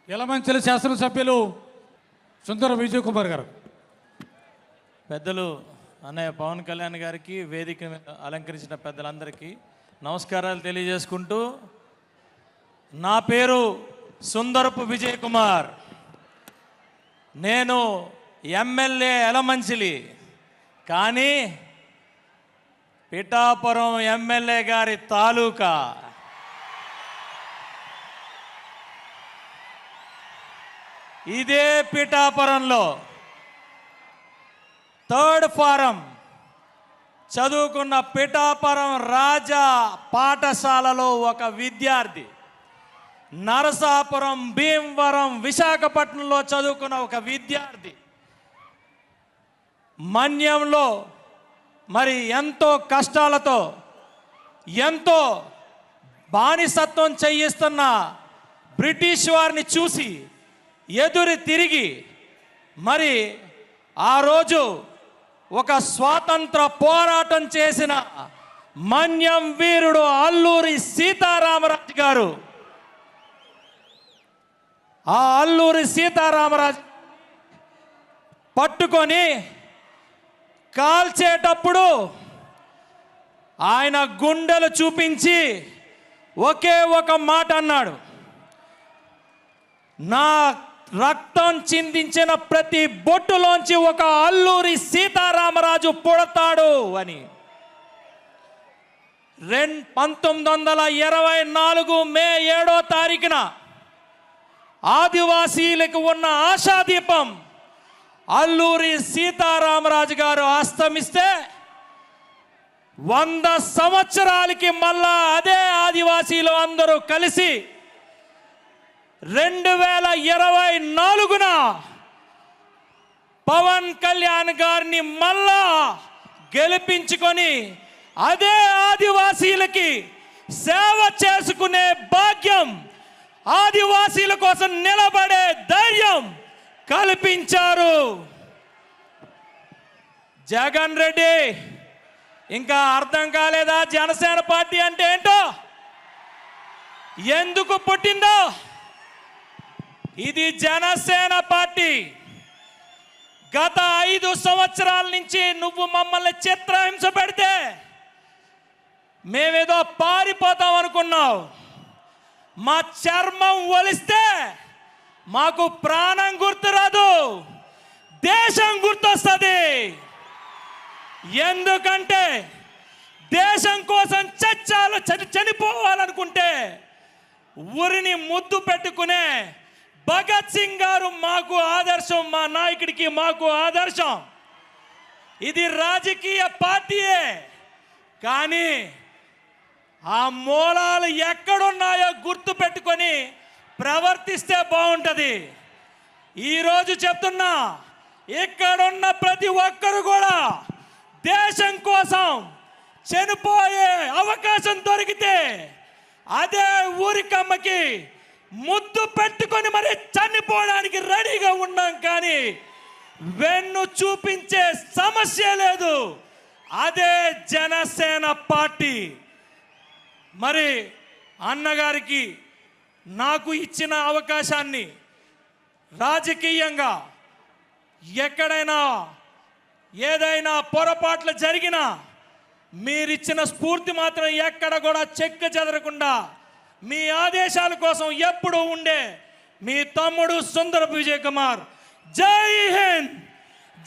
యలమంచిలి శాసనసభ్యులు సుందర విజయ్ కుమార్ గారు. పెద్దలు అన్నయ్య పవన్ కళ్యాణ్ గారికి, వేదిక అలంకరించిన పెద్దలందరికీ నమస్కారాలు తెలియజేసుకుంటూ, నా పేరు సుందరపు విజయ్ కుమార్. నేను ఎమ్మెల్యే యలమంచిలి, కానీ పిఠాపురం ఎమ్మెల్యే గారి తాలూకా. ఇదే పిఠాపురంలో 3rd ఫారం చదువుకున్న పిఠాపురం రాజా పాఠశాలలో ఒక విద్యార్థి, నరసాపురం, భీమవరం, విశాఖపట్నంలో చదువుకున్న ఒక విద్యార్థి మన్యంలో మరి ఎంతో కష్టాలతో, ఎంతో బానిసత్వం చేయిస్తున్న బ్రిటిష్ వారిని చూసి ఎదురు తిరిగి మరి ఆ రోజు ఒక స్వాతంత్ర పోరాటం చేసిన మన్యం వీరుడు అల్లూరి సీతారామరాజు గారు. ఆ అల్లూరి సీతారామరాజు పట్టుకొని కాల్చేటప్పుడు ఆయన గుండెలు చూపించి ఒకే ఒక మాట అన్నాడు, నా రక్తం చిందించిన ప్రతి బొట్టులోంచి ఒక అల్లూరి సీతారామరాజు పుడతాడు అని. 1924 మే 7వ తారీఖున ఆదివాసీలకు ఉన్న ఆశాదీపం అల్లూరి సీతారామరాజు గారు అస్తమిస్తే 100 సంవత్సరాలకి మళ్ళా అదే ఆదివాసీలు అందరూ కలిసి 2024న పవన్ కళ్యాణ్ గారిని మళ్ళా గెలిపించుకొని అదే ఆదివాసీలకి సేవ చేసుకునే భాగ్యం, ఆదివాసీల కోసం నిలబడే ధైర్యం కల్పించారు. జగన్ రెడ్డి ఇంకా అర్థం కాలేదా జనసేన పార్టీ అంటే ఏంటో, ఎందుకు పుట్టిందో? ఇది జనసేన పార్టీ. గత 5 సంవత్సరాల నుంచి నువ్వు మమ్మల్ని చిత్రహింస పెడితే మేమేదో పారిపోతాం అనుకున్నావు. మా చర్మం ఒలిస్తే మాకు ప్రాణం గుర్తురాదు, దేశం గుర్తొస్తుంది. ఎందుకంటే దేశం కోసం చనిపోవాలనుకుంటే ఊరిని ముద్దు పెట్టుకునే భగత్ సింగ్ గారు మాకు ఆదర్శం, మా నాయకుడికి మాకు ఆదర్శం. ఇది రాజకీయ పార్టీయే, కానీ ఆ మూలాలు ఎక్కడున్నాయో గుర్తు పెట్టుకొని ప్రవర్తిస్తే బాగుంటుంది. ఈరోజు చెప్తున్నా, ఇక్కడున్న ప్రతి ఒక్కరు కూడా దేశం కోసం చనిపోయే అవకాశం దొరికితే అదే ఊరికమ్మకి ముద్దు పెట్టుకొని మరి చనిపోవడానికి రెడీగా ఉన్నాం. కానీ వెన్ను చూపించే సమస్య లేదు. అదే జనసేన పార్టీ. మరి అన్నగారికి నాకు ఇచ్చిన అవకాశాన్ని రాజకీయంగా ఎక్కడైనా ఏదైనా పొరపాట్లు జరిగినా మీరిచ్చిన స్ఫూర్తి మాత్రం ఎక్కడ కూడా చెక్కు చెదరకుండా మీ ఆదేశాల కోసం ఎప్పుడూ ఉండే మీ తమ్ముడు సుందరపు విజయ్ కుమార్. జై హింద్,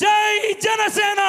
జై జనసేన.